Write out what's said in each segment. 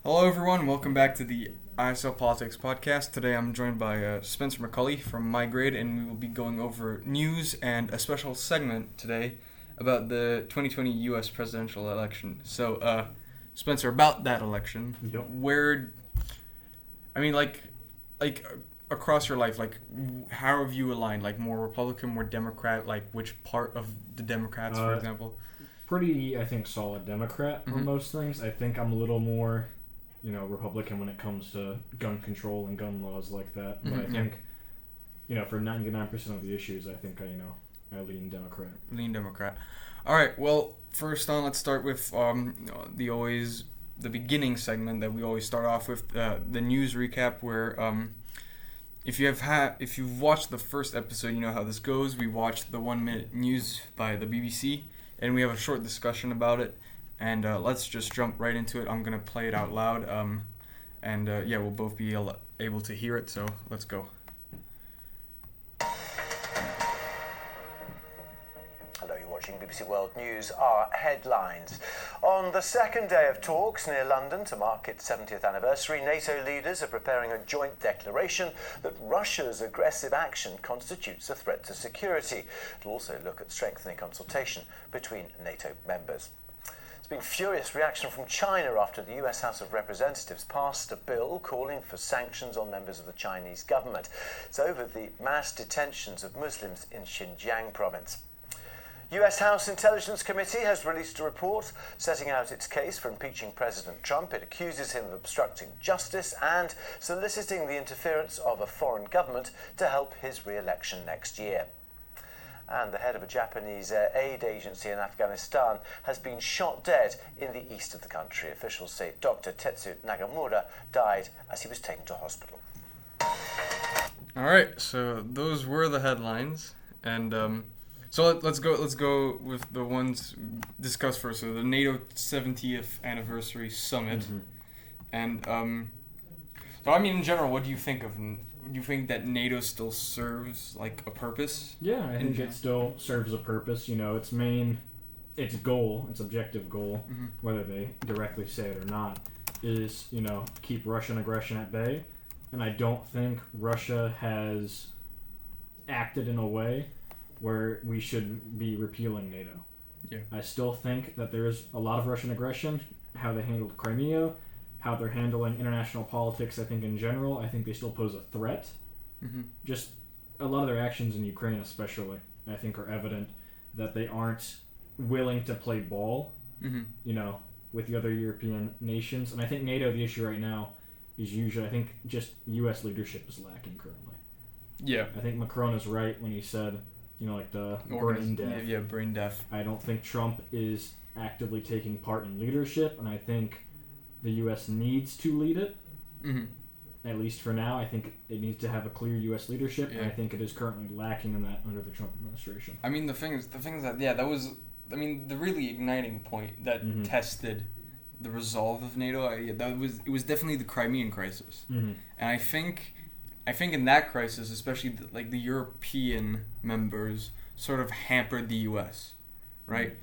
Hello everyone, welcome back to the ISL PoliticsPodcast. Today I'm joined by Spencer McCulley from my grade, and we will be going over news and a special segment today about the 2020 US presidential election. So, Spencer, about that election, across your life, how have you aligned? Like more Republican, more Democrat, like which part of the Democrats, for example? Pretty, I think, solid Democrat on most things. I think I'm a little more Republican when it comes to gun control and gun laws like that. But I think, for 99% of the issues, I think I lean Democrat. Lean Democrat. All right. Well, first on, let's start with the beginning segment that we always start off with, the news recap. Where if you've watched the first episode, you know how this goes. We watched the 1 minute news by the BBC, and we have a short discussion about it. And let's just jump right into it. I'm going to play it out loud. We'll both be able to hear it. So let's go. Hello, you're watching BBC World News. Our headlines. On the second day of talks near London to mark its 70th anniversary, NATO leaders are preparing a joint declaration that Russia's aggressive action constitutes a threat to security. It'll also look at strengthening consultation between NATO members. There's been furious reaction from China after the US House of Representatives passed a bill calling for sanctions on members of the Chinese government. It's over the mass detentions of Muslims in Xinjiang province. US House Intelligence Committee has released a report setting out its case for impeaching President Trump. It accuses him of obstructing justice and soliciting the interference of a foreign government to help his re-election next year. And the head of a Japanese aid agency in Afghanistan has been shot dead in the east of the country. Officials say Dr. Tetsu Nagamura died as he was taken to hospital. All right, so those were the headlines, and so let's go with the ones discussed first. So the NATO 70th anniversary summit, and in general, what do you think of? Do you think that NATO still serves like a purpose? Yeah, I think it still serves a purpose. Its goal, its objective goal, whether they directly say it or not, is keep Russian aggression at bay. And I don't think Russia has acted in a way where we should be repealing NATO. Yeah. I still think that there's a lot of Russian aggression, how they handled Crimea, how they're handling international politics. I think in general, I think they still pose a threat. Just a lot of their actions in Ukraine especially, I think, are evident that they aren't willing to play ball, with the other European nations. And I think NATO, the issue right now, is usually, I think, just U.S. leadership is lacking currently. Yeah. I think Macron is right when he said, the brain death. Yeah, brain death. I don't think Trump is actively taking part in leadership, and I think the U.S. needs to lead it, at least for now. I think it needs to have a clear U.S. leadership, and I think it is currently lacking in that under the Trump administration. I mean, the thing is that, that was, the really igniting point that tested the resolve of NATO. It was definitely the Crimean crisis, and I think in that crisis, especially the European members sort of hampered the U.S., right?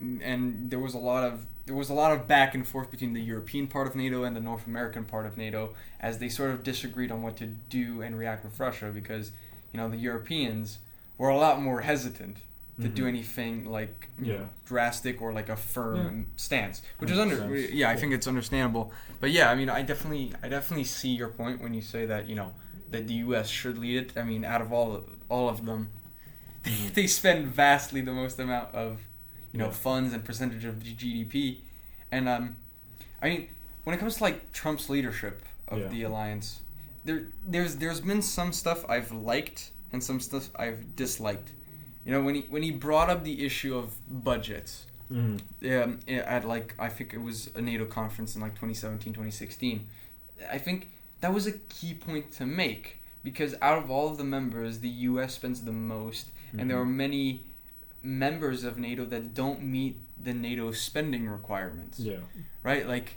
And there was a lot of back and forth between the European part of NATO and the North American part of NATO as they sort of disagreed on what to do and react with Russia, because the Europeans were a lot more hesitant to do anything drastic or a firm stance, which is I think it's understandable. But I definitely see your point when you say that that the U.S. should lead it. Out of all of them, they spend vastly the most amount of funds and percentage of GDP, and when it comes to Trump's leadership of the alliance, there's been some stuff I've liked and some stuff I've disliked. When he brought up the issue of budgets, at I think it was a NATO conference in 2017, 2016, I think that was a key point to make, because out of all of the members, the U.S. spends the most, and there are many members of NATO that don't meet the NATO spending requirements. Yeah. Right?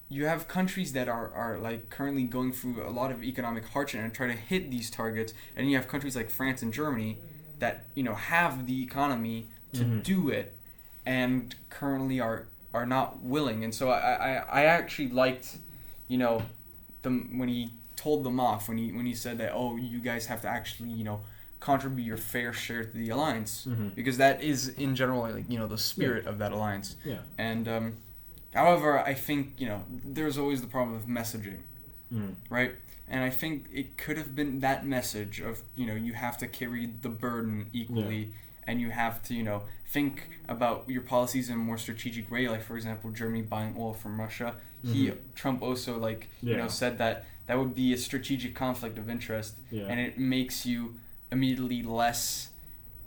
You have countries that are currently going through a lot of economic hardship and try to hit these targets, and you have countries like France and Germany that have the economy to do it and currently are not willing. And so I actually liked when he told them off, when he said that, oh, you guys have to actually, contribute your fair share to the alliance, because that is in general the spirit of that alliance. Yeah. And however, I think there's always the problem of messaging, right? And I think it could have been that message of you have to carry the burden equally, and you have to think about your policies in a more strategic way. Like for example, Germany buying oil from Russia. Trump also said that would be a strategic conflict of interest, and it makes you immediately less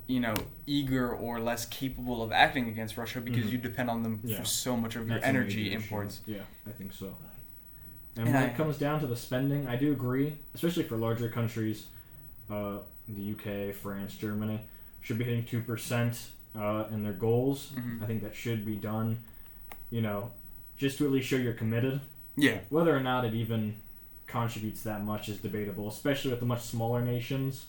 eager or less capable of acting against Russia because you depend on them for so much of your energy imports. Yeah, I think so. And when it comes down to the spending, I do agree, especially for larger countries, the UK, France, Germany, should be hitting 2% in their goals. I think that should be done, just to at least show you're committed. Yeah. Whether or not it even contributes that much is debatable, especially with the much smaller nations.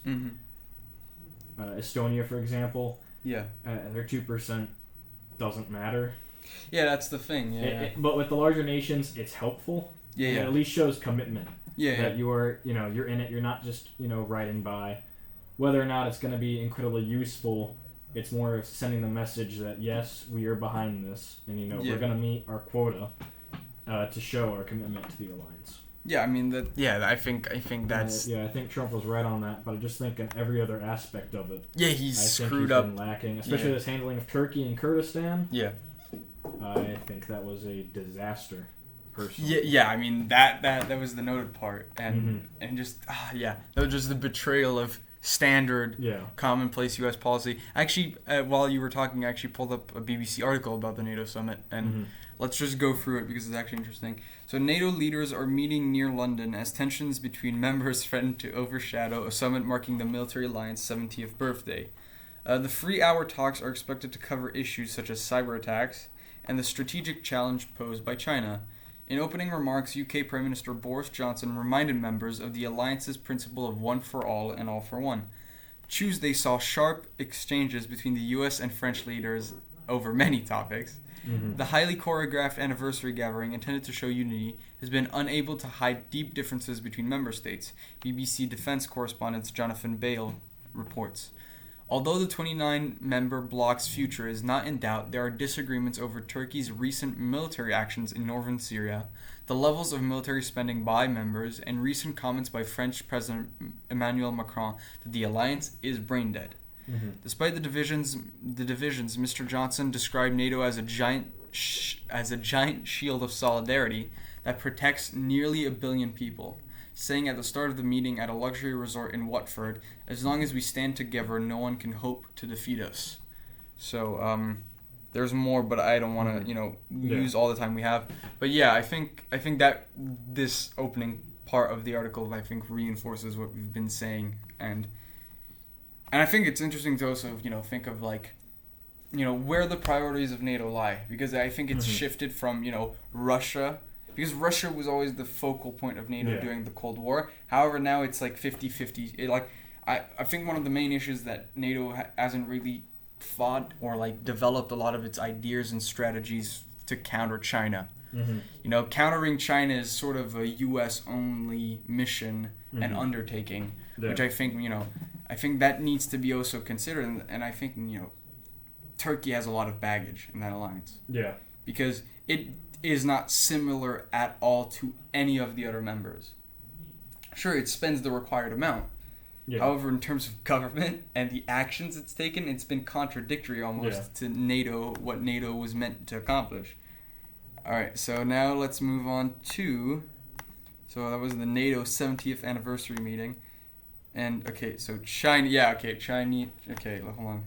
Estonia, for example. Yeah. Their 2% doesn't matter. Yeah, that's the thing. Yeah. But with the larger nations, it's helpful. Yeah. It at least shows commitment. Yeah. That you're in it. You're not just riding by. Whether or not it's going to be incredibly useful, it's more of sending the message that yes, we are behind this, and we're going to meet our quota to show our commitment to the alliance. Yeah, I mean that. Yeah, I think that's. I think Trump was right on that, but I just think in every other aspect of it. Yeah, he's screwed up. Been lacking, especially his handling of Turkey and Kurdistan. Yeah. I think that was a disaster. Personally. Yeah. I mean that was the noted part, and just that was just the betrayal of standard, commonplace U.S. policy. Actually, while you were talking, I actually pulled up a BBC article about the NATO summit, and let's just go through it because it's actually interesting. So NATO leaders are meeting near London as tensions between members threaten to overshadow a summit marking the military alliance's 70th birthday. The 3-hour talks are expected to cover issues such as cyber attacks and the strategic challenge posed by China. In opening remarks, UK Prime Minister Boris Johnson reminded members of the alliance's principle of one for all and all for one. Tuesday saw sharp exchanges between the US and French leaders over many topics. The highly choreographed anniversary gathering intended to show unity has been unable to hide deep differences between member states, BBC defense correspondent Jonathan Bale reports. Although the 29-member bloc's future is not in doubt, there are disagreements over Turkey's recent military actions in northern Syria, the levels of military spending by members, and recent comments by French President Emmanuel Macron that the alliance is brain dead. Despite the divisions, Mr. Johnson described NATO as a giant shield of solidarity that protects nearly 1 billion people, saying at the start of the meeting at a luxury resort in Watford, "As long as we stand together, no one can hope to defeat us." So there's more, but I don't want to use all the time we have. But yeah, I think that this opening part of the article reinforces what we've been saying, and I think it's interesting to also think of where the priorities of NATO lie, because I think it's shifted from Russia. Because Russia was always the focal point of NATO during the Cold War. However, now it's 50-50. I think one of the main issues that NATO hasn't really fought or developed a lot of its ideas and strategies to counter China. Countering China is sort of a U.S. only mission and undertaking, which I think that needs to be also considered. And I think Turkey has a lot of baggage in that alliance. Yeah. Because it is not similar at all to any of the other members. Sure, it spends the required amount. Yeah. However, in terms of government and the actions it's taken, it's been contradictory almost to NATO, what NATO was meant to accomplish. All right, so now let's move on to... So that was the NATO 70th anniversary meeting. And, okay, so China... Yeah, okay, Chinese... Okay, hold on.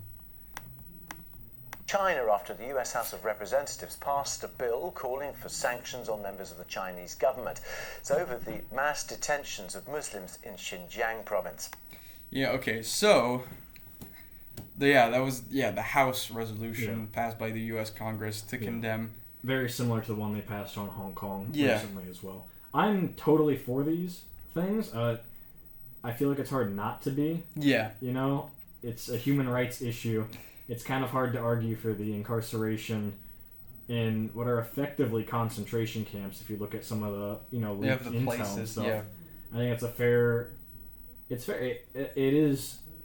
China, after the US House of Representatives passed a bill calling for sanctions on members of the Chinese government. It's over the mass detentions of Muslims in Xinjiang province. Yeah, okay, so that was the House resolution passed by the US Congress to condemn. Very similar to the one they passed on Hong Kong recently as well. I'm totally for these things. I feel like it's hard not to be. Yeah. It's a human rights issue. It's kind of hard to argue for the incarceration in what are effectively concentration camps. If you look at some of the leaked the intel places, and stuff, yeah. I think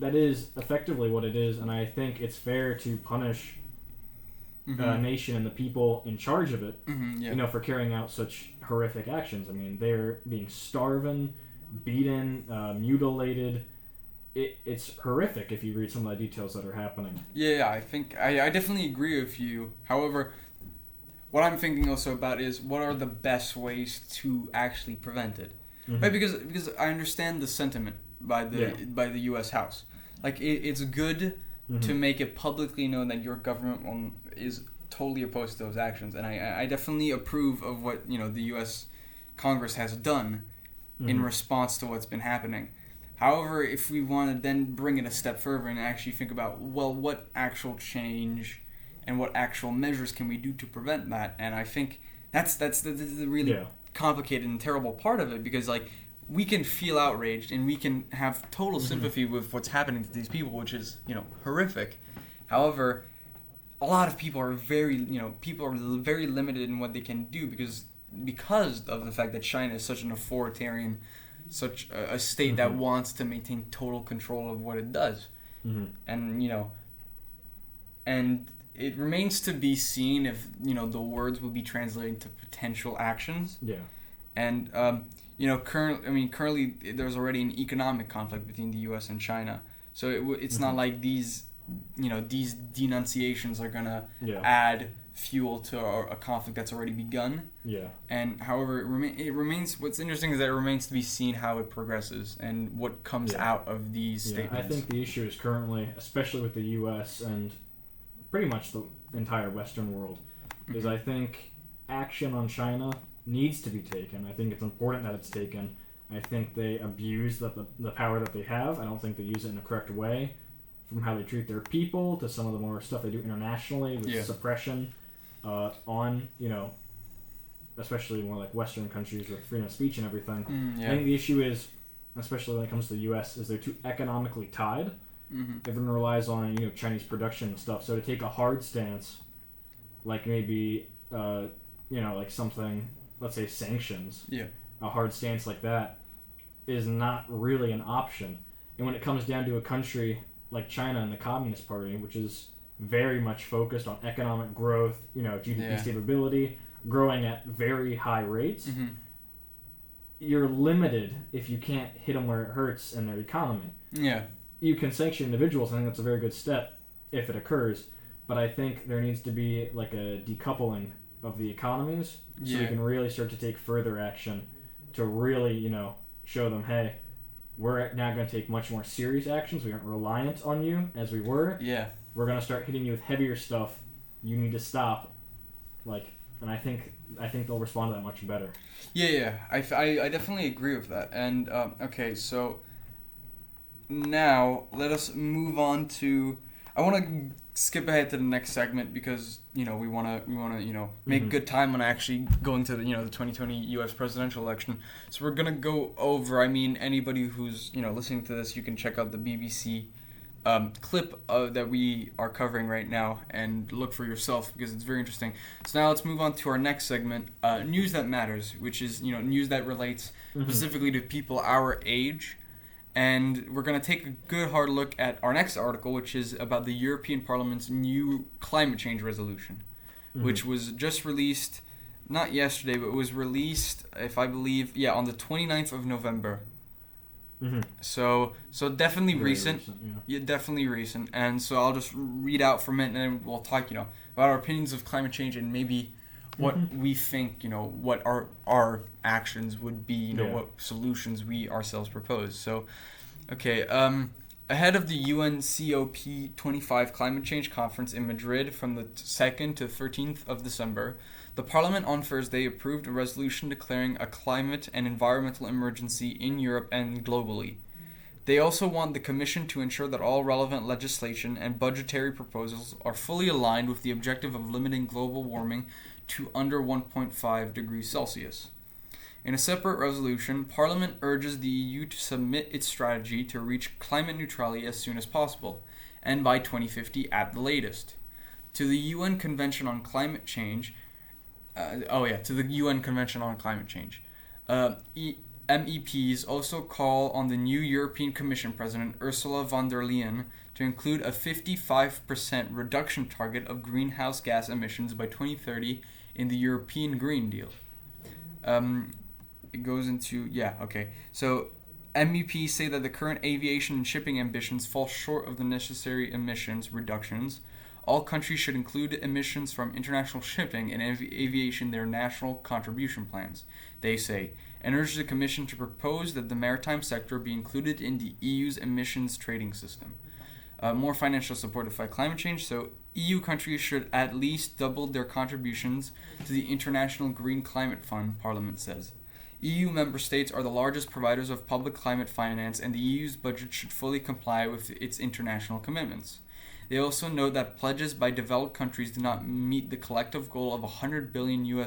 that is effectively what it is, and I think it's fair to punish a nation and the people in charge of it, for carrying out such horrific actions. I mean, they're being starving, beaten, mutilated. It's horrific if you read some of the details that are happening. Yeah, I think I definitely agree with you. However, what I'm thinking also about is what are the best ways to actually prevent it, right? Because I understand the sentiment by the U.S. House. Like it's good to make it publicly known that your government is totally opposed to those actions, and I definitely approve of what the U.S. Congress has done in response to what's been happening. However, if we want to then bring it a step further and actually think about, well, what actual change and what actual measures can we do to prevent that? And I think that's the really complicated and terrible part of it, because like we can feel outraged and we can have total sympathy with what's happening to these people, which is horrific. However, a lot of people are very limited in what they can do because of the fact that China is such an authoritarian, such a state that wants to maintain total control of what it does, and and it remains to be seen if the words will be translated to potential actions. Yeah, and currently there's already an economic conflict between the U.S. and China, so it's not like these denunciations are gonna add fuel to a conflict that's already begun. Yeah. And however, it remains. What's interesting is that it remains to be seen how it progresses and what comes out of these statements. I think the issue is currently, especially with the U.S. and pretty much the entire Western world, is I think action on China needs to be taken. I think it's important that it's taken. I think they abuse the power that they have. I don't think they use it in a correct way, from how they treat their people to some of the more stuff they do internationally with suppression on, especially more like Western countries with freedom of speech and everything. I think the issue is, especially when it comes to the U.S., is they're too economically tied. Everyone relies on Chinese production and stuff. So to take a hard stance, like maybe like something, let's say sanctions, a hard stance like that is not really an option. And when it comes down to a country like China and the Communist Party, which is very much focused on economic growth, GDP stability, growing at very high rates, you're limited if you can't hit them where it hurts in their economy. Yeah. You can sanction individuals. I think that's a very good step if it occurs, but I think there needs to be like a decoupling of the economies so we can really start to take further action to really, show them, hey, we're now going to take much more serious actions. We aren't reliant on you as we were. Yeah. We're going to start hitting you with heavier stuff. You need to stop. And I think they'll respond to that much better. Yeah. I definitely agree with that. And okay, so now let us move on to. I want to skip ahead to the next segment because we want to make good time on actually going to the 2020 U.S. presidential election. So we're gonna go over. I mean, anybody who's listening to this, you can check out the BBC clip that we are covering right now and look for yourself because it's very interesting. So now let's move on to our next segment, news that matters, which is news that relates specifically to people our age. And we're going to take a good hard look at our next article, which is about the European Parliament's new climate change resolution, which was just released, not yesterday, but it was released, if I believe, on the 29th of November. So definitely recent. Definitely recent. And so I'll just read out from it, and then we'll talk, about our opinions of climate change and maybe what we think, what our actions would be, what solutions we ourselves propose. So, okay, ahead of the UN COP25 climate change conference in Madrid from the 2nd to 13th of December, the Parliament on Thursday approved a resolution declaring a climate and environmental emergency in Europe and globally. They also want the Commission to ensure that all relevant legislation and budgetary proposals are fully aligned with the objective of limiting global warming to under 1.5 degrees Celsius. In a separate resolution, Parliament urges the EU to submit its strategy to reach climate neutrality as soon as possible, and by 2050 at the latest. to the UN Convention on Climate Change. To the UN Convention on Climate Change. MEPs also call on the new European Commission President Ursula von der Leyen to include a 55% reduction target of greenhouse gas emissions by 2030 in the European Green Deal. It goes into, So MEPs say that the current aviation and shipping ambitions fall short of the necessary emissions reductions. All countries should include emissions from international shipping and aviation in their national contribution plans, they say, and urge the Commission to propose that the maritime sector be included in the EU's emissions trading system. More financial support to fight climate change, so EU countries should at least double their contributions to the International Green Climate Fund, Parliament says. EU member states are the largest providers of public climate finance, and the EU's budget should fully comply with its international commitments. They also note that pledges by developed countries do not meet the collective goal of $100 billion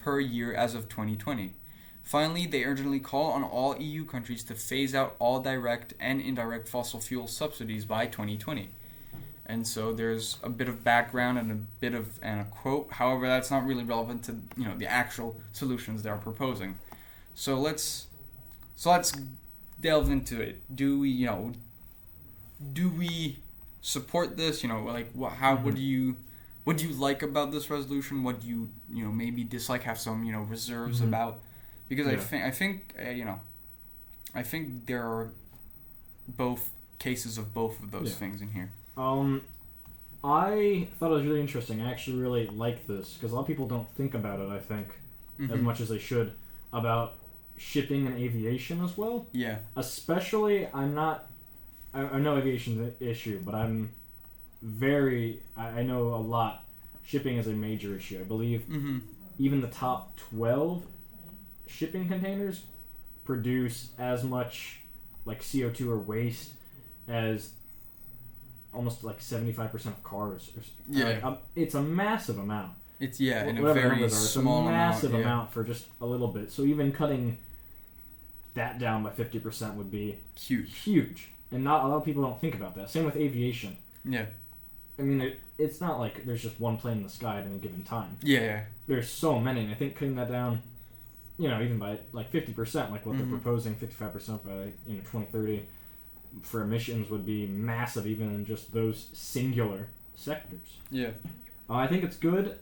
per year as of 2020. Finally, they urgently call on all EU countries to phase out all direct and indirect fossil fuel subsidies by 2020. And so there's a bit of background and a quote. However, that's not really relevant to the actual solutions they're proposing. So let's delve into it. Do we support this? What do you like about this resolution? What do you maybe dislike? Have some reserves about? Because I think there are both cases of both of those things in here. I thought it was really interesting. I actually really like this because a lot of people don't think about it, I think, as much as they should, about shipping and aviation as well. Yeah. Especially, I know aviation's an issue, but I know a lot. Shipping is a major issue. I believe even the top 12 shipping containers produce as much CO2 or waste as almost 75% of cars. It's a massive amount. It's in a very small amount. It's a massive amount for just a little bit. So even cutting that down by 50% would be huge. And not a lot of people don't think about that. Same with aviation. Yeah. I mean, it's not like there's just one plane in the sky at any given time. Yeah. There's so many, and I think cutting that down, even by 50%, like what they're proposing, 55% by 2030 for emissions would be massive, even in just those singular sectors. Yeah. I think it's good.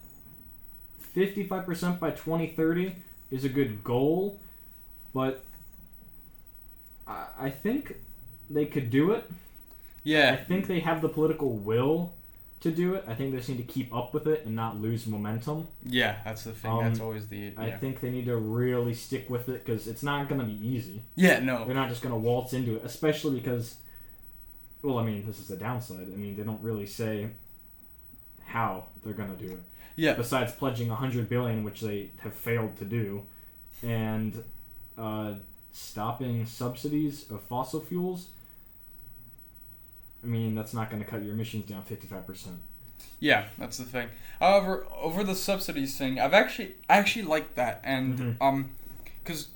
55% by 2030 is a good goal, but I think they could do it. Yeah. I think they have the political will to do it. I think they just need to keep up with it and not lose momentum. Yeah, that's the thing. That's always the... I think they need to really stick with it because it's not going to be easy. Yeah, no. They're not just going to waltz into it, especially because... Well, I mean, this is the downside. I mean, they don't really say how they're going to do it. Yeah. Besides pledging $100 billion, which they have failed to do, and stopping subsidies of fossil fuels... I mean, that's not going to cut your emissions down 55%. Yeah, that's the thing. However, over the subsidies thing, I actually like that, and because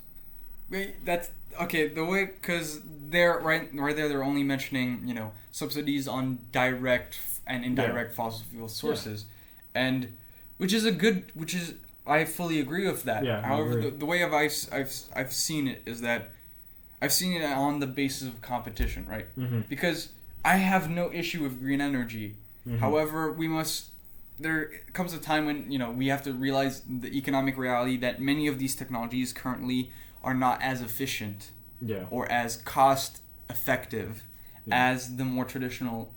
that's okay. The way because they're right there, they're only mentioning subsidies on direct and indirect fossil fuel sources, and which is I fully agree with that. Yeah, however, the way I've seen it is that I've seen it on the basis of competition, right? Because I have no issue with green energy. However, there comes a time when, we have to realize the economic reality that many of these technologies currently are not as efficient or as cost effective as the more traditional,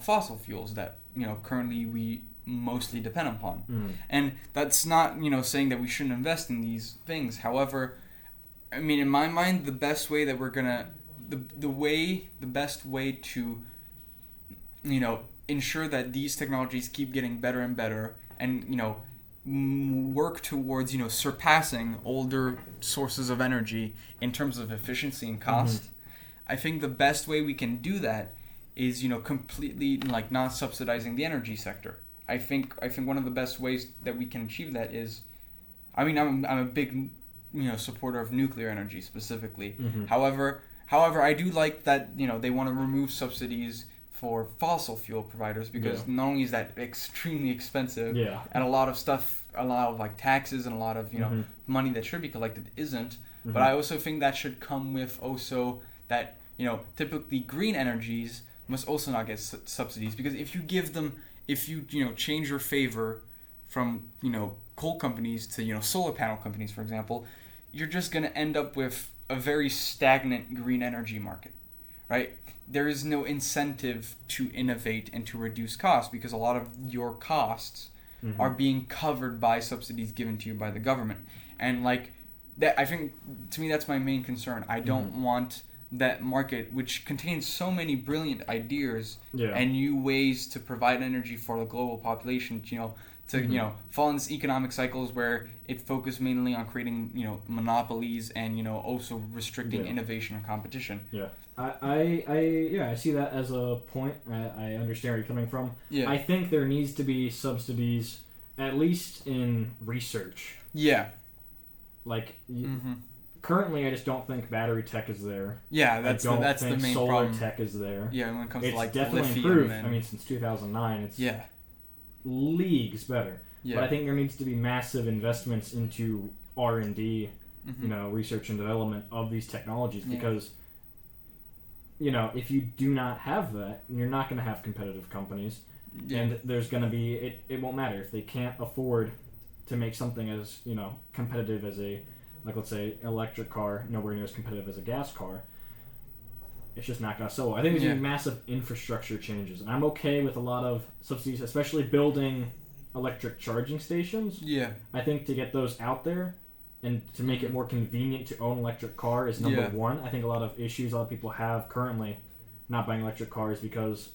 fossil fuels that, currently we mostly depend upon. And that's not, saying that we shouldn't invest in these things. However, I mean, in my mind, the best way that we're going to the best way to ensure that these technologies keep getting better and better and work towards surpassing older sources of energy in terms of efficiency and cost. I think the best way we can do that is completely not subsidizing the energy sector. I think one of the best ways that we can achieve that is, I mean, I'm a big supporter of nuclear energy specifically. However, I do like that they want to remove subsidies for fossil fuel providers, because not only is that extremely expensive, and a lot of like taxes and a lot of money that should be collected isn't. But I also think that should come with also that typically green energies must also not get subsidies, because if you change your favor from coal companies to solar panel companies, for example, you're just going to end up with a very stagnant green energy market, right? There is no incentive to innovate and to reduce costs, because a lot of your costs are being covered by subsidies given to you by the government. And like that, I think to me that's my main concern. I don't want that market, which contains so many brilliant ideas and new ways to provide energy for the global population, to fall in this economic cycles where it focused mainly on creating monopolies and also restricting innovation and competition. I see that as a point. I understand where you're coming from. I think there needs to be subsidies, at least in research. Like currently, I just don't think battery tech is there. That's the main solar problem. Tech is there. When it comes it's to like definitely lithium improved. and... I mean, since 2009, it's leagues better. But I think there needs to be massive investments into R&D, research and development of these technologies, because if you do not have that, you're not going to have competitive companies, and there's going to be it won't matter if they can't afford to make something as competitive as a, like, let's say, electric car, nowhere near as competitive as a gas car. It's just not going to sell. I think there's going to be massive infrastructure changes, and I'm okay with a lot of subsidies, especially building electric charging stations. I think to get those out there and to make it more convenient to own an electric car is number one. I think a lot of issues a lot of people have currently not buying electric cars because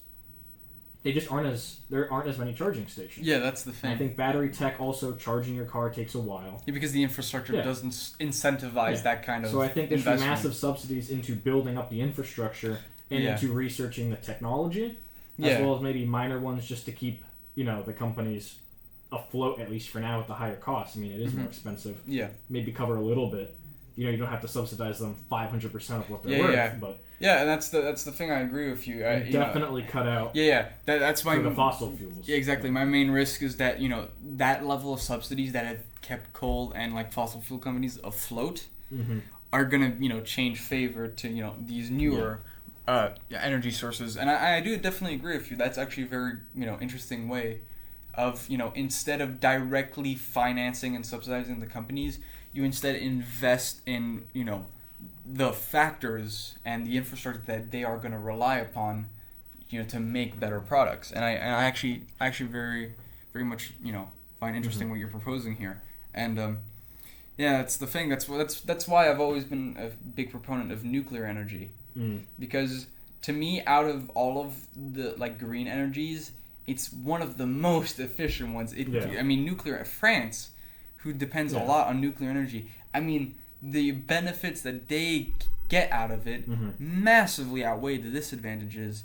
there aren't as many charging stations. That's the thing. And I think battery tech, also charging your car, takes a while. Because the infrastructure doesn't incentivize that kind of So I think there should be investment. massive subsidies into building up the infrastructure and into researching the technology, as well as maybe minor ones just to keep the companies afloat, at least for now, with the higher costs. I mean, it is more expensive. Maybe cover a little bit. You don't have to subsidize them 500% of what they're worth. But and that's the thing. I agree with you. Definitely cut out. That's my for the fossil fuels. Exactly. My main risk is that that level of subsidies that have kept coal and like fossil fuel companies afloat are gonna change favor to these newer energy sources. And I do definitely agree with you. That's actually a very interesting way of instead of directly financing and subsidizing the companies, you instead invest in the factors and the infrastructure that they are going to rely upon to make better products. And I actually very very much find interesting what you're proposing here. And that's the thing. That's why I've always been a big proponent of nuclear energy, because to me, out of all of the like green energies, it's one of the most efficient ones. I mean, nuclear. France, who depends a lot on nuclear energy, I mean, the benefits that they get out of it massively outweigh the disadvantages.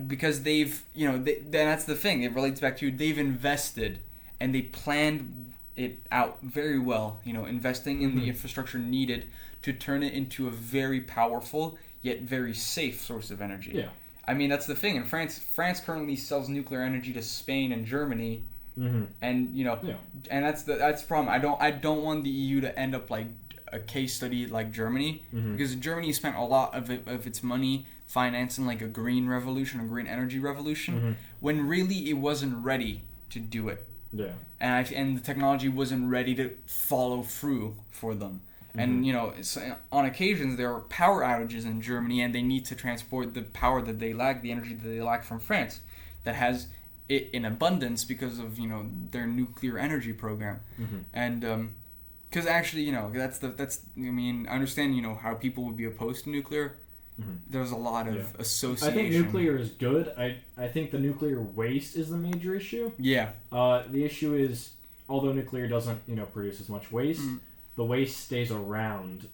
Because they've, that's the thing. It relates back to they've invested and they planned it out very well. Investing in the infrastructure needed to turn it into a very powerful yet very safe source of energy. I mean, that's the thing. In France currently sells nuclear energy to Spain and Germany, and and that's the problem. I don't want the EU to end up like a case study like Germany, because Germany spent a lot of its money financing like a green revolution, a green energy revolution, when really it wasn't ready to do it. And the technology wasn't ready to follow through for them. And on occasions there are power outages in Germany, and they need to transport the power that they lack, the energy that they lack from France, that has it in abundance because of their nuclear energy program. And because actually that's I mean, I understand how people would be opposed to nuclear. There's a lot of association. I think nuclear is good. I think the nuclear waste is the major issue. The issue is, although nuclear doesn't produce as much waste, the waste stays around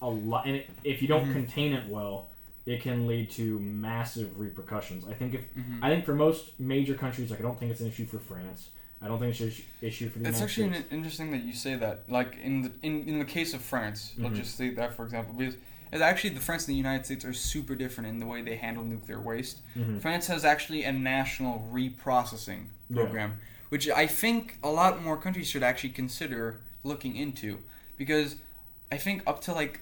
a lot, and if you don't contain it well, it can lead to massive repercussions. I think I think for most major countries, like I don't think it's an issue for France. I don't think it's an issue for the United States. It's actually interesting that you say that. Like in the case of France, let's just say that for example, because is actually France and the United States are super different in the way they handle nuclear waste. France has actually a national reprocessing program, which I think a lot more countries should actually consider looking into, because I think up to like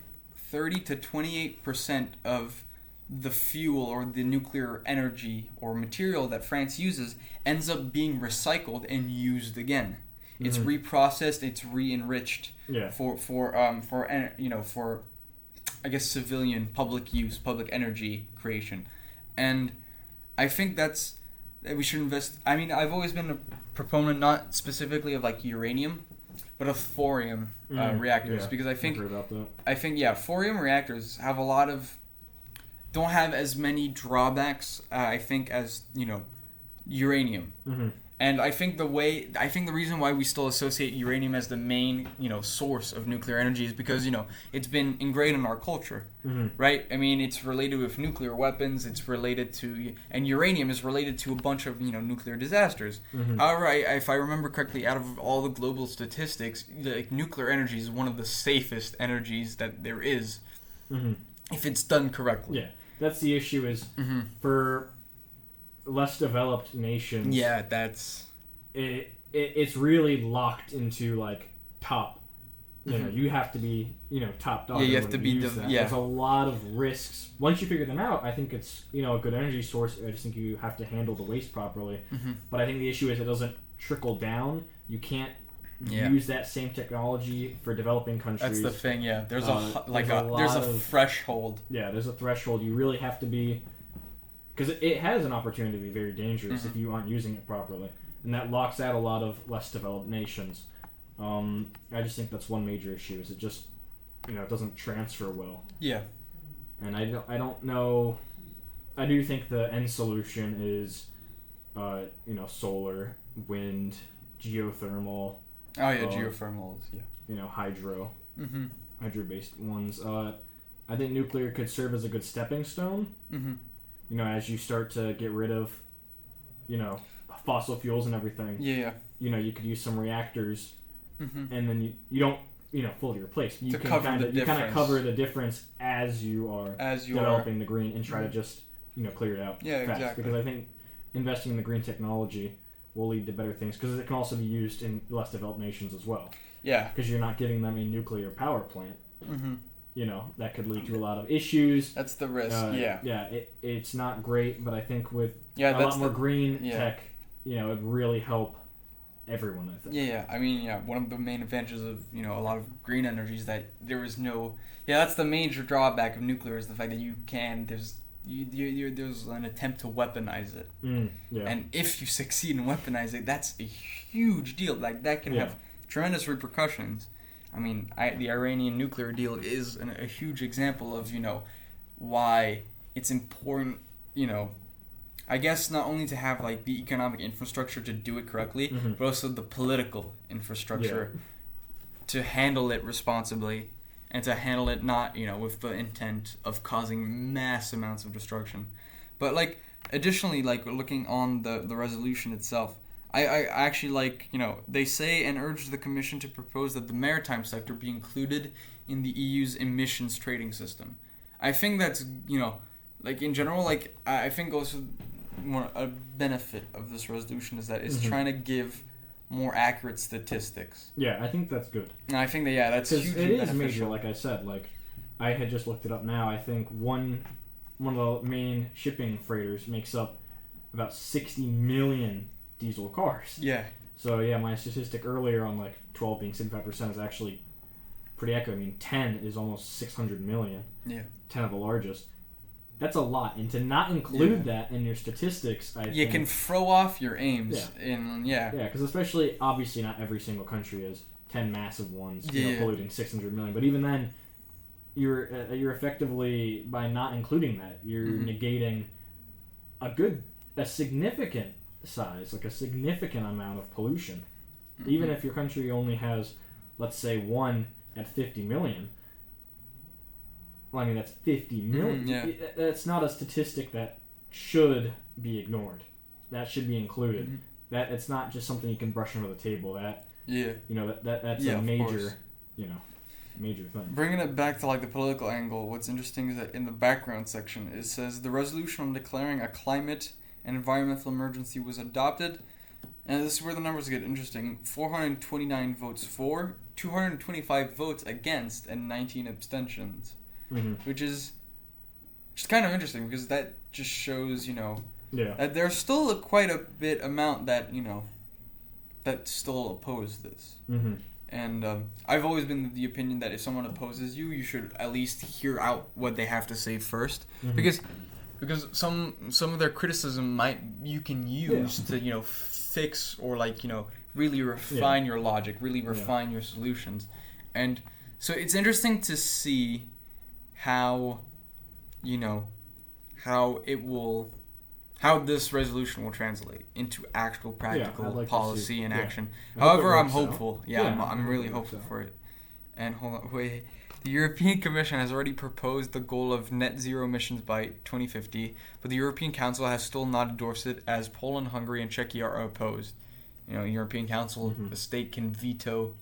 30 to 28% of the fuel or the nuclear energy or material that France uses ends up being recycled and used again. It's reprocessed, it's re-enriched for I guess civilian public use, public energy creation. And I think that we should invest. I mean, I've always been a proponent not specifically of like uranium, but of thorium reactors, because I think thorium reactors have don't have as many drawbacks I think as uranium. And I think the reason why we still associate uranium as the main source of nuclear energy is because it's been ingrained in our culture, right? I mean, it's related with nuclear weapons. It's related to, and uranium is related to a bunch of nuclear disasters. However, if I remember correctly, out of all the global statistics, like nuclear energy is one of the safest energies that there is, if it's done correctly. Yeah, that's the issue. Is for less developed nations. Yeah, that's it's really locked into like top. You have to be top dog. Yeah, you have to be There's a lot of risks. Once you figure them out, I think it's a good energy source. I just think you have to handle the waste properly. But I think the issue is it doesn't trickle down. You can't use that same technology for developing countries. That's the thing. Yeah, there's a threshold. Yeah, there's a threshold. You really have to be. Because it has an opportunity to be very dangerous if you aren't using it properly. And that locks out a lot of less developed nations. I just think that's one major issue, is it just, it doesn't transfer well. Yeah. And I don't know. I do think the end solution is, solar, wind, geothermal. Oh, yeah, geothermal is, hydro. Hydro-based ones. I think nuclear could serve as a good stepping stone. As you start to get rid of, fossil fuels and everything. Yeah. You could use some reactors, and then you don't, fully replace. You kind of cover the difference as you are developing the green, and try to just, clear it out fast. Exactly. Because I think investing in the green technology will lead to better things, because it can also be used in less developed nations as well. Yeah. Because you're not giving them a nuclear power plant. That could lead to a lot of issues. That's the risk. It's not great, but I think with a lot more green tech, it'd really help everyone, I think. Yeah. I mean, one of the main advantages of, a lot of green energy is that there is no... Yeah, that's the major drawback of nuclear, is the fact that there's an attempt to weaponize it. And if you succeed in weaponizing it, that's a huge deal. Like, that can have tremendous repercussions. I mean, the Iranian nuclear deal is a huge example of, why it's important, I guess not only to have, like, the economic infrastructure to do it correctly, but also the political infrastructure to handle it responsibly, and to handle it not, with the intent of causing mass amounts of destruction. But, like, additionally, like, looking on the resolution itself, I actually like, they say and urge the Commission to propose that the maritime sector be included in the EU's emissions trading system. I think that's, like in general, like I think also a benefit of this resolution is that it's trying to give more accurate statistics. Yeah, I think that's good. And I think that, that's hugely beneficial. It is major, like I said. Like, I had just looked it up now. I think one of the main shipping freighters makes up about 60 million diesel cars. Yeah. So my statistic earlier on like 12 being 75% is actually pretty accurate. I mean, 10 is almost 600 million. Yeah. 10 of the largest. That's a lot, and to not include that in your statistics, I think, can throw off your aims. Yeah, because especially obviously not every single country has 10 massive ones polluting 600 million. But even then, you're effectively, by not including that, you're negating a significant size, like a significant amount of pollution. Even if your country only has, let's say, one at 50 million. Well, I mean, that's 50 million. That's not a statistic that should be ignored. That should be included. That it's not just something you can brush under the table. That's a major, major thing. Bringing it back to like the political angle, what's interesting is that in the background section, it says the resolution on declaring a climate and environmental emergency was adopted. And this is where the numbers get interesting. 429 votes for, 225 votes against, and 19 abstentions. Which is just kind of interesting because that just shows, that there's still quite a bit amount that, that still oppose this. And I've always been of the opinion that if someone opposes you, you should at least hear out what they have to say first. Because some of their criticism you can use to, fix or really refine your logic, really refine your solutions. And so it's interesting to see how this resolution will translate into actual practical policy and action. However, I'm hopeful. I'm really hopeful for it. And hold on, wait. The European Commission has already proposed the goal of net zero emissions by 2050, but the European Council has still not endorsed it, as Poland, Hungary, and Czechia are opposed. European Council, the state can veto,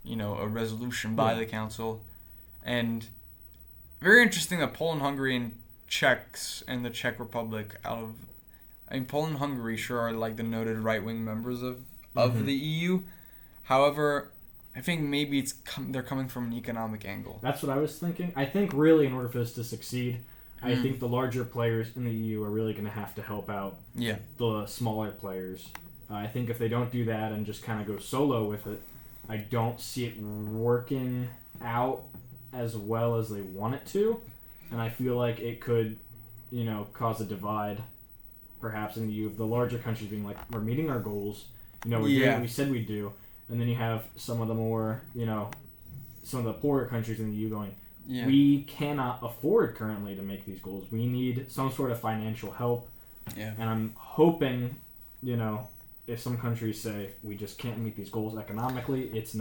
a resolution by the Council. And very interesting that Poland, Hungary, and Czechs and the Czech Republic Poland and Hungary sure are like the noted right-wing members of the EU. However, I think maybe they're coming from an economic angle. That's what I was thinking. I think really in order for this to succeed, I think the larger players in the EU are really going to have to help out the smaller players. I think if they don't do that and just kind of go solo with it, I don't see it working out as well as they want it to. And I feel like it could, cause a divide, perhaps in the EU. The larger countries being like, we're meeting our goals. We're doing what we said we'd do. And then you have some of the more, some of the poorer countries in the EU going, we cannot afford currently to make these goals. We need some sort of financial help. Yeah. And I'm hoping, if some countries say we just can't meet these goals economically, it's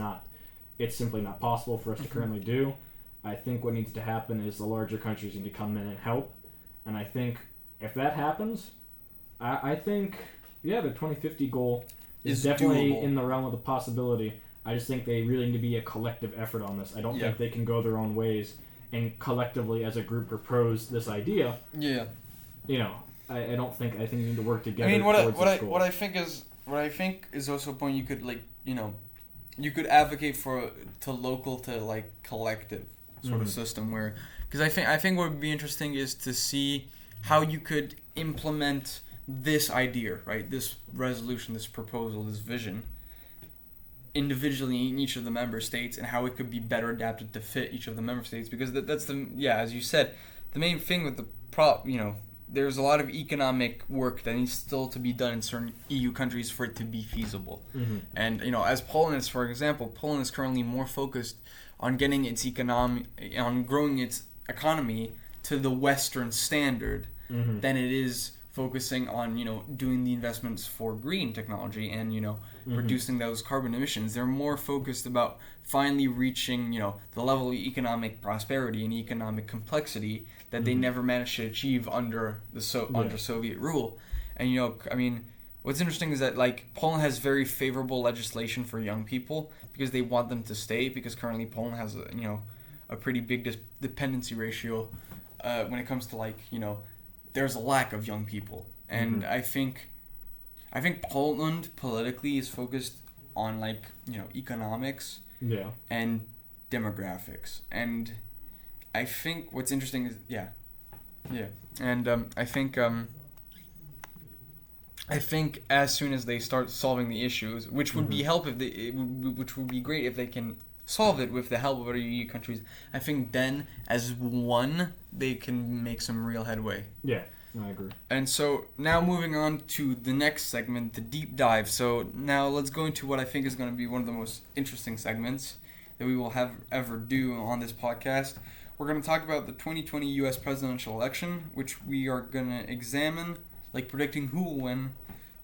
simply not possible for us to currently do. I think what needs to happen is the larger countries need to come in and help. And I think if that happens, I think, the 2050 goal is definitely doable. In the realm of the possibility. I just think they really need to be a collective effort on this. I don't think they can go their own ways and collectively as a group propose this idea. Yeah. I think you need to work together. I mean, what I think is also a point you could you could advocate for local to collective sort of system where, because I think what would be interesting is to see how you could implement this idea, right? This resolution, this proposal, this vision, individually in each of the member states, and how it could be better adapted to fit each of the member states. Because that's as you said, the main thing with the there's a lot of economic work that needs still to be done in certain EU countries for it to be feasible. And as Poland is, for example, Poland is currently more focused on getting its on growing its economy to the Western standard than it is focusing on doing the investments for green technology and reducing those carbon emissions. They're more focused about finally reaching the level of economic prosperity and economic complexity that they never managed to achieve under under Soviet rule. And what's interesting is that Poland has very favorable legislation for young people because they want them to stay, because currently Poland has a pretty big dependency ratio when it comes to there's a lack of young people. And I think Poland politically is focused on economics and demographics. And I think what's interesting is and I think as soon as they start solving the issues, which would be which would be great if they can solve it with the help of other EU countries, I think then as one they can make some real headway. Yeah, I agree. And so now moving on to the next segment, the deep dive. So now let's go into what I think is going to be one of the most interesting segments that we will ever do on this podcast. We're going to talk about the 2020 US presidential election, which we are going to examine, predicting who will win,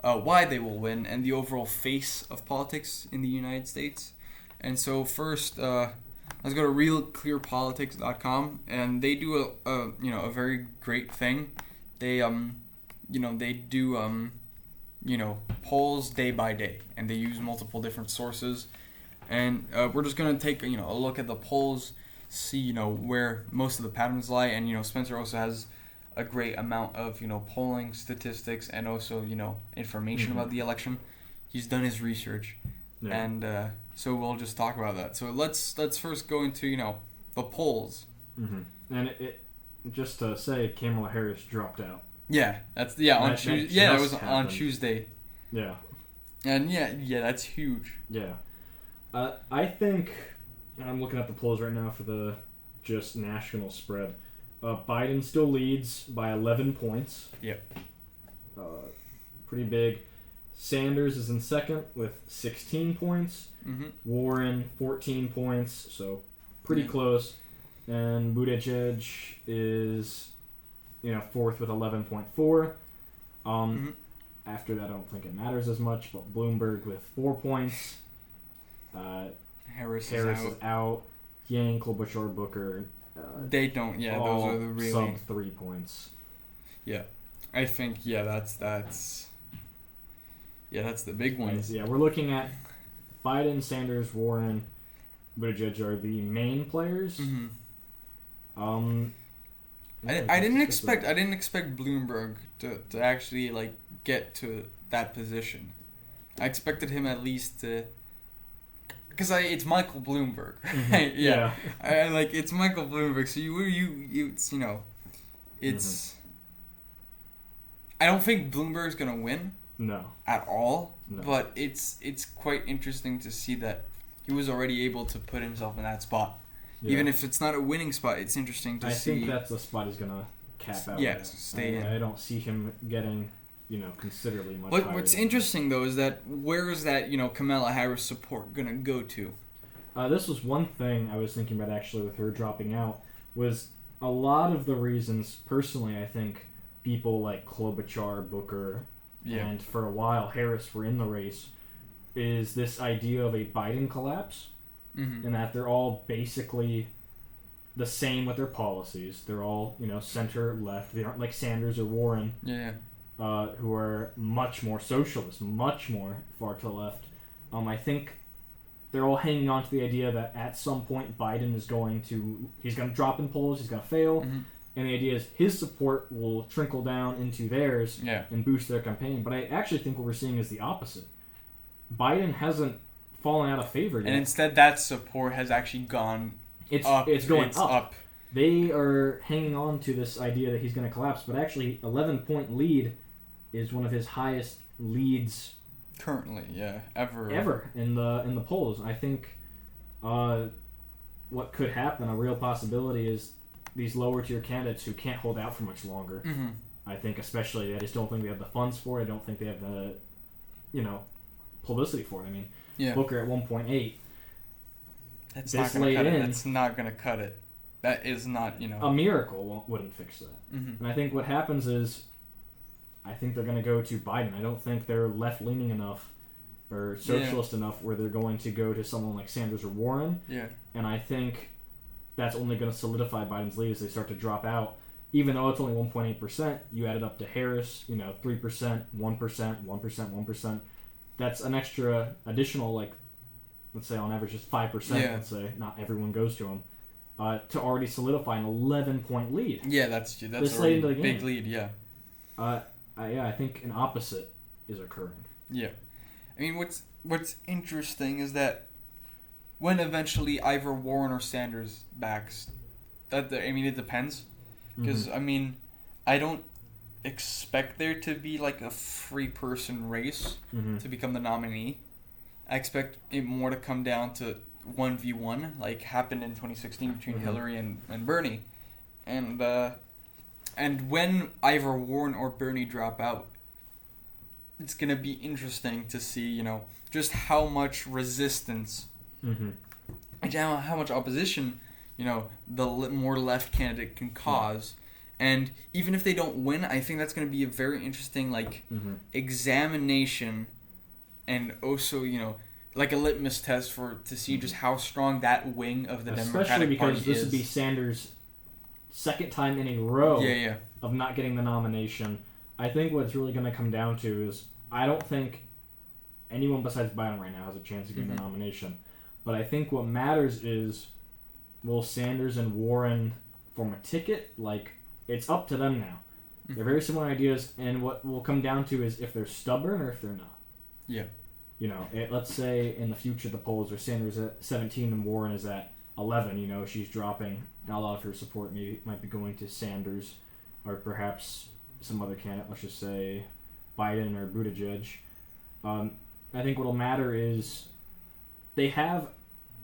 why they will win, and the overall face of politics in the United States. And so first, let's go to realclearpolitics.com, and they do a very great thing. They they do polls day by day, and they use multiple different sources. And we're just going to take, a look at the polls, see, where most of the patterns lie. And, Spencer also has a great amount of, polling statistics and also, information about the election. He's done his research. Yeah. And so we'll just talk about that. So let's first go into, the polls. Mm-hmm. And it just to say, Kamala Harris dropped out. Yeah, that's on Tuesday. Yeah, that was on Tuesday. Yeah. And that's huge. Yeah. I think, I'm looking at the polls right now for the just national spread. Biden still leads by 11 points. Yep. Pretty big. Sanders is in second with 16 points. Mm-hmm. Warren, 14 points, so pretty close. And Buttigieg is, fourth with 11.4. After that, I don't think it matters as much, but Bloomberg with 4 points. Harris is out. Yang, Klobuchar, Booker. They don't. Yeah, those are the really sub 3 points. Yeah, I think that's the big ones. Yeah, we're looking at Biden, Sanders, Warren, Buttigieg are the main players. Mm-hmm. I didn't expect Bloomberg to actually get to that position. I expected him at least to. Because it's Michael Bloomberg, right? Yeah. It's Michael Bloomberg. So it's. I don't think Bloomberg's gonna win. No. At all. No. But it's quite interesting to see that he was already able to put himself in that spot. Yeah. Even if it's not a winning spot, it's interesting to see. I think that's the spot he's gonna cap out. Yeah, stay in. I don't see him getting. Considerably much But higher. What's interesting, though, is that where is that, Kamala Harris support going to go to? This was one thing I was thinking about, actually, with her dropping out, was a lot of the reasons, personally, I think people like Klobuchar, Booker, and for a while Harris were in the race, is this idea of a Biden collapse, and that they're all basically the same with their policies. They're all, center-left. They aren't like Sanders or Warren. Yeah. Who are much more socialist, much more far to the left. I think they're all hanging on to the idea that at some point Biden is going to drop in polls, he's going to fail, and the idea is his support will trickle down into theirs and boost their campaign. But I actually think what we're seeing is the opposite. Biden hasn't fallen out of favor yet. And instead that support has actually gone up. It's going up. They are hanging on to this idea that he's going to collapse, but actually 11-point lead is one of his highest leads currently, ever in the polls. I think what could happen, a real possibility, is these lower tier candidates who can't hold out for much longer. I think especially I just don't think they have the funds for it. I don't think they have the publicity for it. I mean, Booker at 1.8. That's not going to cut it. That's not going to cut it. That is not, A miracle wouldn't fix that. And I think what happens is, I think they're going to go to Biden. I don't think they're left-leaning enough or socialist enough where they're going to go to someone like Sanders or Warren. Yeah. And I think that's only going to solidify Biden's lead as they start to drop out. Even though it's only 1.8%, you add it up to Harris, 3%, 1%, 1%, 1%. That's an extra additional, let's say on average just 5%, let's say. Not everyone goes to him. To already solidify an 11-point lead. Yeah, that's a big lead, yeah. I think an opposite is occurring. Yeah. I mean, what's interesting is that when eventually either Warren or Sanders backs, it depends. Because, I don't expect there to be, a three-person race to become the nominee. I expect it more to come down to 1v1, like happened in 2016 between Hillary and Bernie. And when either Warren or Bernie drop out, it's going to be interesting to see, just how much resistance and how much opposition, the more left candidate can cause. And even if they don't win, I think that's going to be a very interesting, examination and also, like a litmus test to see just how strong that wing of the Democratic Party is. Especially because this would be Sanders' second time in a row of not getting the nomination. I think what it's really going to come down to is I don't think anyone besides Biden right now has a chance of getting the nomination. But I think what matters is, will Sanders and Warren form a ticket? Like, it's up to them now. They're very similar ideas, and what will come down to is if they're stubborn or if they're not. Yeah. You know, let's say in the future the polls are Sanders at 17 and Warren is at 11. You know, she's dropping, and a lot of her support might be going to Sanders, or perhaps some other candidate. Let's just say Biden or Buttigieg. I think what'll matter is they have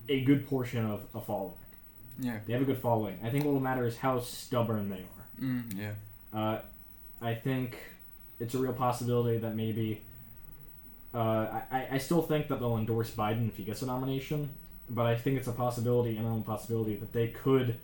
a good portion of a following. Yeah. They have a good following. I think what'll matter is how stubborn they are. Yeah. I think it's a real possibility that maybe. I still think that they'll endorse Biden if he gets a nomination, but I think it's a possibility, an unknown possibility, that they could,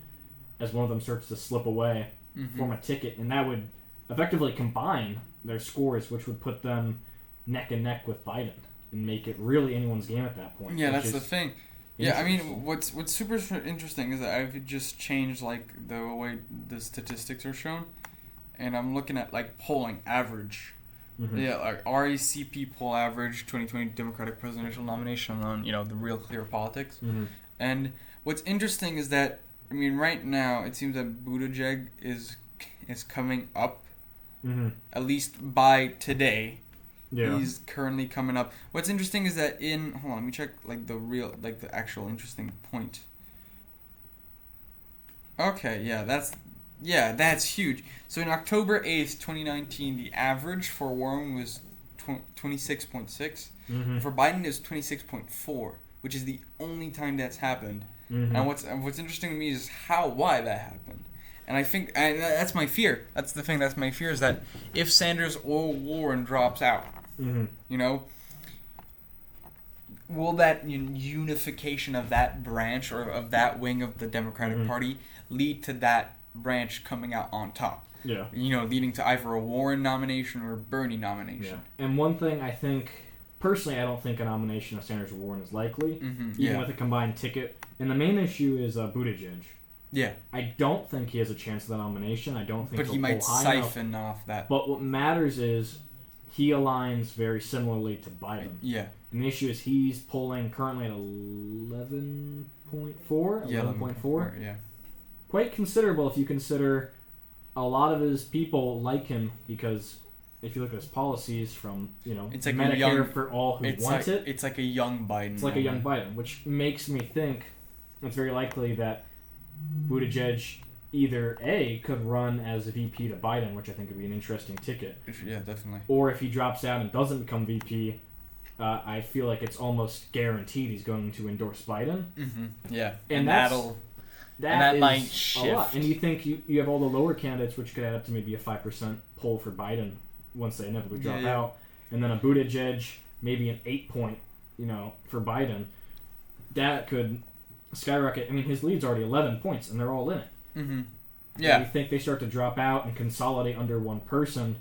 as one of them starts to slip away, form a ticket, and that would effectively combine their scores, which would put them neck and neck with Biden and make it really anyone's game at that point. Yeah, that's the thing. Yeah, I mean, what's super interesting is that I've just changed like the way the statistics are shown, and I'm looking at like polling average. Yeah, like RECP poll average 2020 Democratic presidential nomination on the Real Clear Politics. And what's interesting is that right now it seems that Buttigieg is coming up, at least by today. Yeah. He's currently coming up. What's interesting is that hold on, let me check the actual interesting point. Okay, that's huge. So in October 8th, 2019, the average for Warren was 26.6. For Biden is 26.4, which is the only time that's happened. And what's interesting to me is why that happened. And I think that's my fear. That's the thing. That's my fear is that if Sanders or Warren drops out, will that unification of that branch or of that wing of the Democratic Party lead to that branch coming out on top? Yeah. Leading to either a Warren nomination or a Bernie nomination. Yeah. And one thing I think, personally, I don't think a nomination of Sanders or Warren is likely, even with a combined ticket. And the main issue is Buttigieg. Yeah. I don't think he has a chance of the nomination. I don't think But he might siphon off that. But what matters is he aligns very similarly to Biden. Yeah. And the issue is he's polling currently at 11.4. 11.4. Yeah. Quite considerable if you consider a lot of his people like him because if you look at his policies from, it's like Medicare for all who want it. It's like a young Biden. It's like a young Biden, which makes me think it's very likely that Buttigieg either A, could run as a VP to Biden, which I think would be an interesting ticket. Yeah, definitely. Or if he drops out and doesn't become VP, I feel like it's almost guaranteed he's going to endorse Biden. Yeah, and that might shift. A lot. And you think you have all the lower candidates, which could add up to maybe a 5% poll for Biden once they inevitably drop out, and then a Buttigieg, maybe an 8-point, for Biden. That could skyrocket. I mean, his lead's already 11 points, and they're all in it. Yeah. And you think they start to drop out and consolidate under one person,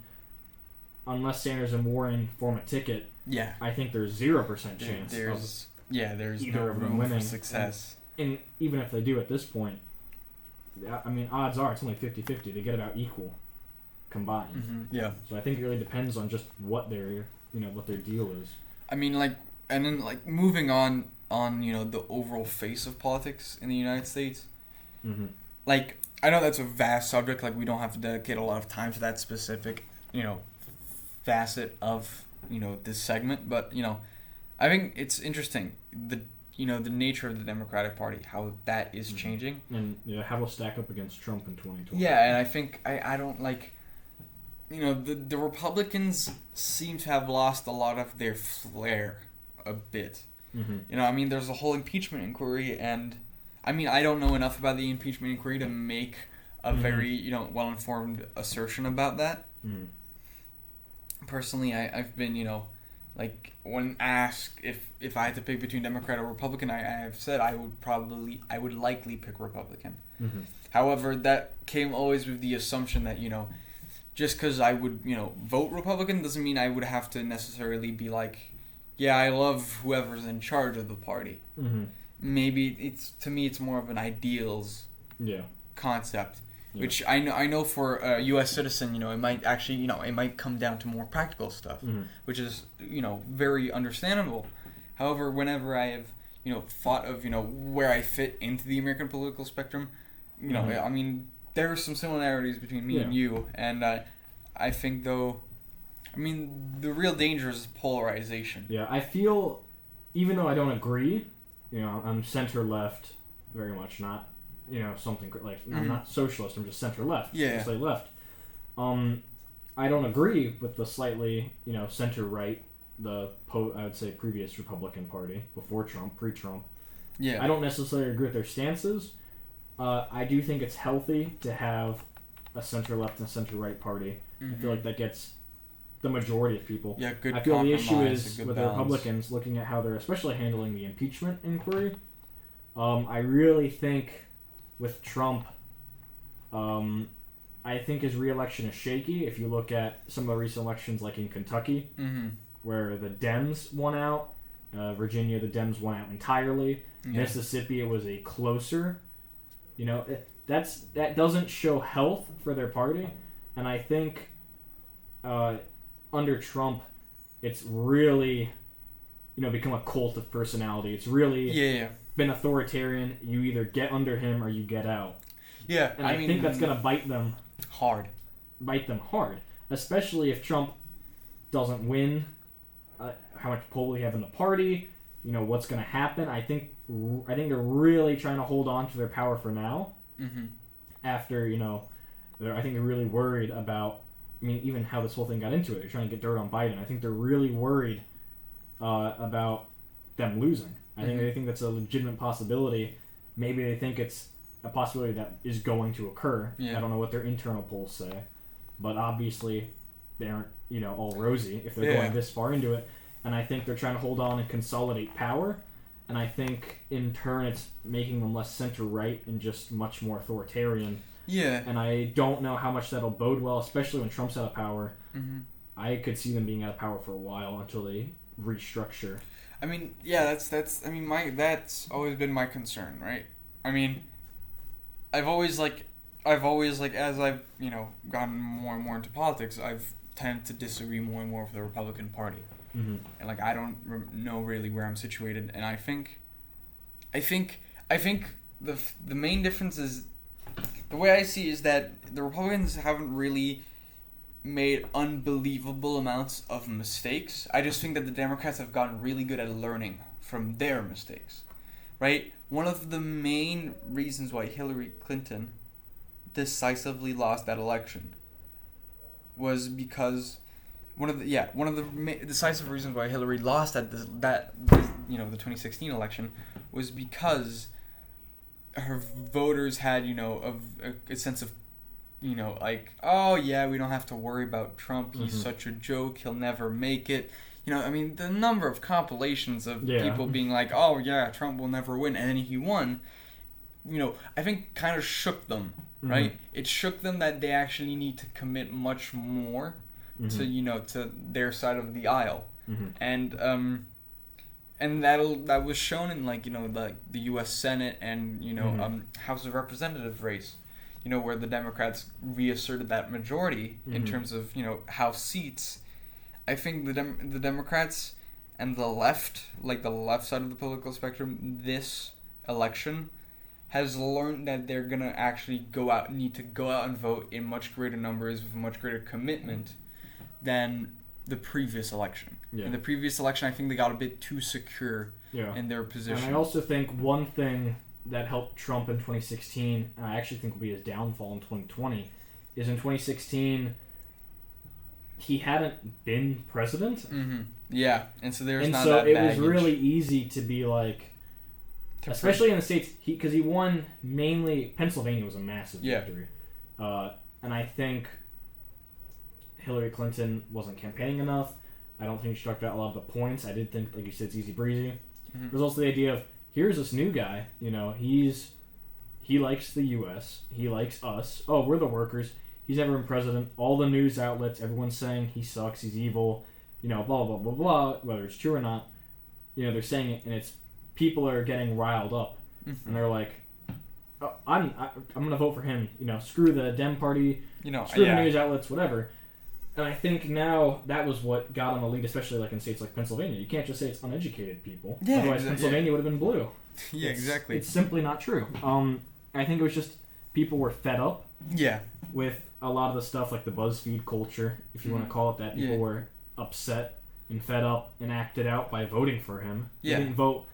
unless Sanders and Warren form a ticket. Yeah. I think there's 0% chance. There's either no of them room winning for success. And even if they do at this point, I mean, odds are it's only 50-50. They get about equal combined. Yeah. So I think it really depends on just what their deal is. I mean, moving on the overall face of politics in the United States. I know that's a vast subject. We don't have to dedicate a lot of time to that specific, facet of, this segment. But, I think it's interesting the nature of the Democratic Party, how that is changing. And how it'll stack up against Trump in 2020. Yeah, and I think I don't the Republicans seem to have lost a lot of their flair a bit. There's a whole impeachment inquiry, and I don't know enough about the impeachment inquiry to make a very well-informed assertion about that. Personally, I've been when asked if I had to pick between Democrat or Republican, I have said I would likely pick Republican. However, that came always with the assumption that just because I would vote Republican doesn't mean I would have to necessarily be yeah, I love whoever's in charge of the party. Maybe to me it's more of an ideals concept, which I know for a U.S. citizen, it might actually, it might come down to more practical stuff, which is, very understandable. However, whenever I have, thought of, where I fit into the American political spectrum, I mean, there are some similarities between me and you, and I think, though, I mean, the real danger is polarization. Yeah, I feel, even though I don't agree, I'm center-left, very much, not, something like, I'm not socialist, I'm just center-left. Yeah. Just say left. I don't agree with the slightly, center-right, I would say previous Republican Party, before Trump, pre-Trump. Yeah. I don't necessarily agree with their stances. I do think it's healthy to have a center-left and a center-right party. I feel like that gets the majority of people. Yeah, good. I feel the issue is balance. with the Republicans looking at how they're especially handling the impeachment inquiry. I really think with Trump, I think his re-election is shaky. If you look at some of the recent elections, like in Kentucky, where the Dems won out, Virginia, the Dems won out entirely. Mississippi, it was a closer. That doesn't show health for their party, and I think under Trump, it's really become a cult of personality. It's really been authoritarian. You either get under him or you get out. Yeah, and I think that's gonna bite them hard, especially if Trump doesn't win. How much pull we have in the party? What's gonna happen? I think they're really trying to hold on to their power for now. After I think they're really worried about. I mean, even how this whole thing got into it. They're trying to get dirt on Biden. I think they're really worried about them losing. I think they think that's a legitimate possibility. Maybe they think it's a possibility that is going to occur. I don't know what their internal polls say, but obviously they aren't all rosy if they're going this far into it. And I think they're trying to hold on and consolidate power. And I think in turn it's making them less center-right and just much more authoritarian. Yeah. And I don't know how much that'll bode well, especially when Trump's out of power. I could see them being out of power for a while until they restructure. I mean, that's always been my concern, right? I mean, I've always as I've gotten more and more into politics, I've tended to disagree more and more with the Republican Party, and I don't know really where I'm situated, and I think the main difference is. The way I see is that the Republicans haven't really made unbelievable amounts of mistakes. I just think that the Democrats have gotten really good at learning from their mistakes, right? One of the main reasons why Hillary Clinton decisively lost that election was because one of the decisive reasons why Hillary lost the 2016 election was because her voters had, a sense of, oh yeah, we don't have to worry about Trump. He's such a joke. He'll never make it. The number of compilations of people being like, oh yeah, Trump will never win, and then he won. I think kind of shook them, right? It shook them that they actually need to commit much more to their side of the aisle, and that was shown in the U.S. Senate and House of Representatives race, where the Democrats reasserted that majority in terms of House seats. I think the Democrats and the left, the left side of the political spectrum, this election has learned that they're gonna actually need to go out and vote in much greater numbers with much greater commitment than the previous election. In the previous election, I think they got a bit too secure in their position. And I also think one thing that helped Trump in 2016, and I actually think will be his downfall in 2020, is in 2016, he hadn't been president. Yeah, and so there's not that baggage. And so it was really easy to be especially in the States, because he won mainly, Pennsylvania was a massive victory. And I think Hillary Clinton wasn't campaigning enough. I don't think she struck out a lot of the points. I did think, like you said, it's easy breezy. There's also the idea of, here's this new guy, he likes the U.S., he likes us. Oh, we're the workers. He's never been president. All the news outlets, everyone's saying he sucks, he's evil, blah, blah, blah, blah, whether it's true or not. They're saying it, and it's, people are getting riled up. And they're like, oh, I'm going to vote for him. Screw the Dem party, screw the news outlets, whatever. And I think now that was what got on the lead, especially like in states like Pennsylvania. You can't just say it's uneducated people. Yeah, otherwise Pennsylvania would have been blue. Yeah, exactly. It's simply not true. I think it was just people were fed up. Yeah. With a lot of the stuff like the BuzzFeed culture, if you want to call it that. People were upset and fed up and acted out by voting for him. Yeah. They didn't vote.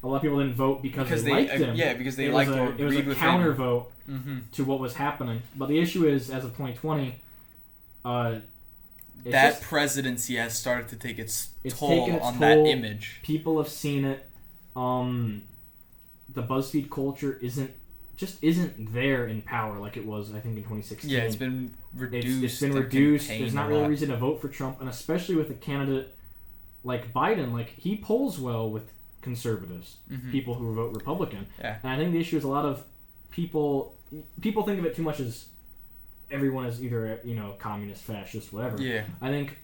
A lot of people didn't vote because they liked him. Yeah, because they liked or agreed with him. It was a counter vote to what was happening. But the issue is, as of 2020, that presidency has started to take its toll on that image. People have seen it. The BuzzFeed culture isn't there in power like it was, I think, in 2016. Yeah, it's been reduced. It's been reduced. There's not really a reason to vote for Trump, and especially with a candidate like Biden, like he polls well with conservatives, people who vote Republican. Yeah. And I think the issue is a lot of people think of it too much as everyone is either communist, fascist, whatever. Yeah. I think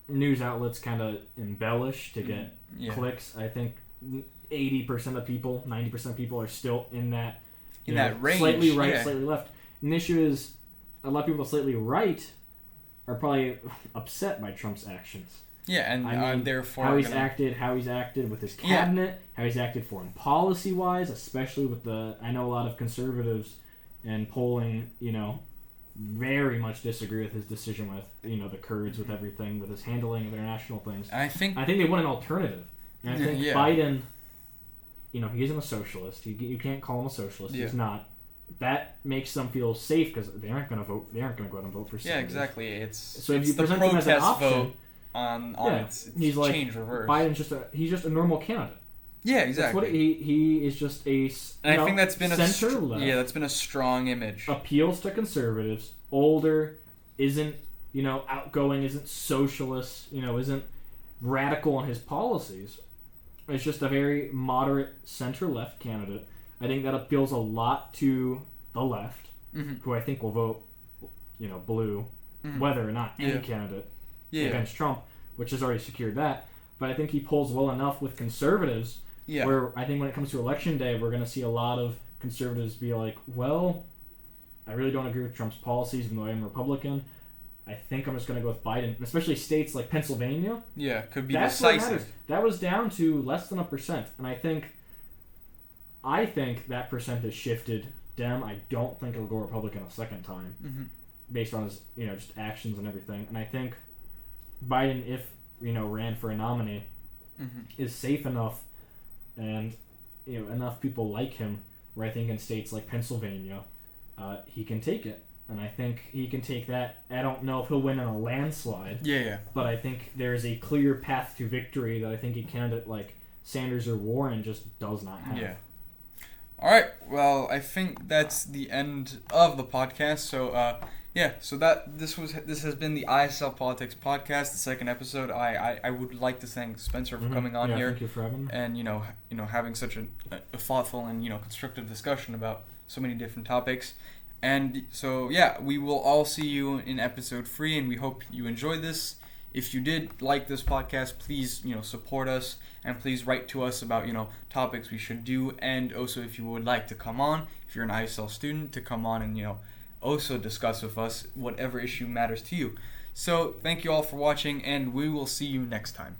news outlets kind of embellish to get clicks. I think 80% of people, 90% of people are still in that range, slightly right, slightly left. And the issue is a lot of people slightly right are probably upset by Trump's actions. Yeah, and therefore how he's acted with his cabinet, how he's acted foreign policy wise, especially with I know a lot of conservatives and polling, very much disagree with his decision with the Kurds, with everything, with his handling of international things. And I think they want an alternative. And I think Biden, he isn't a socialist. You can't call him a socialist. He's not. That makes them feel safe because they aren't going to vote. They aren't going to go out and vote for. Yeah, exactly. If you present him as an option, vote on its he's like, change reverse. Biden's he's just a normal candidate. Yeah, exactly. That's what he is, just a. And I think that's been center left. Yeah, that's been a strong image. Appeals to conservatives. Older, isn't outgoing, isn't socialist, isn't radical in his policies. It's just a very moderate center-left candidate. I think that appeals a lot to the left, who I think will vote, blue, whether or not any candidate against Trump, which has already secured that. But I think he polls well enough with conservatives, where I think when it comes to election day, we're going to see a lot of conservatives be like, well, I really don't agree with Trump's policies, even though I am Republican. I think I'm just going to go with Biden, especially states like Pennsylvania. Yeah, could be that's decisive. That was down to less than 1%, and I think that percent has shifted. I don't think it'll go Republican a second time, based on his just actions and everything. And I think Biden, if ran for a nominee, is safe enough, and enough people like him, where I think in states like Pennsylvania, he can take it. And I think he can take that. I don't know if he'll win in a landslide. Yeah. But I think there's a clear path to victory that I think a candidate like Sanders or Warren just does not have. Yeah. All right. Well, I think that's the end of the podcast. So, So this has been the ISL Politics Podcast, the second episode. I would like to thank Spencer for coming on here. Thank you for having me. And having such a thoughtful and constructive discussion about so many different topics. And so, we will all see you in episode 3, and we hope you enjoyed this. If you did like this podcast, please, support us, and please write to us about, topics we should do, and also if you would like to come on, if you're an ISL student, to come on and, also discuss with us whatever issue matters to you. So, thank you all for watching, and we will see you next time.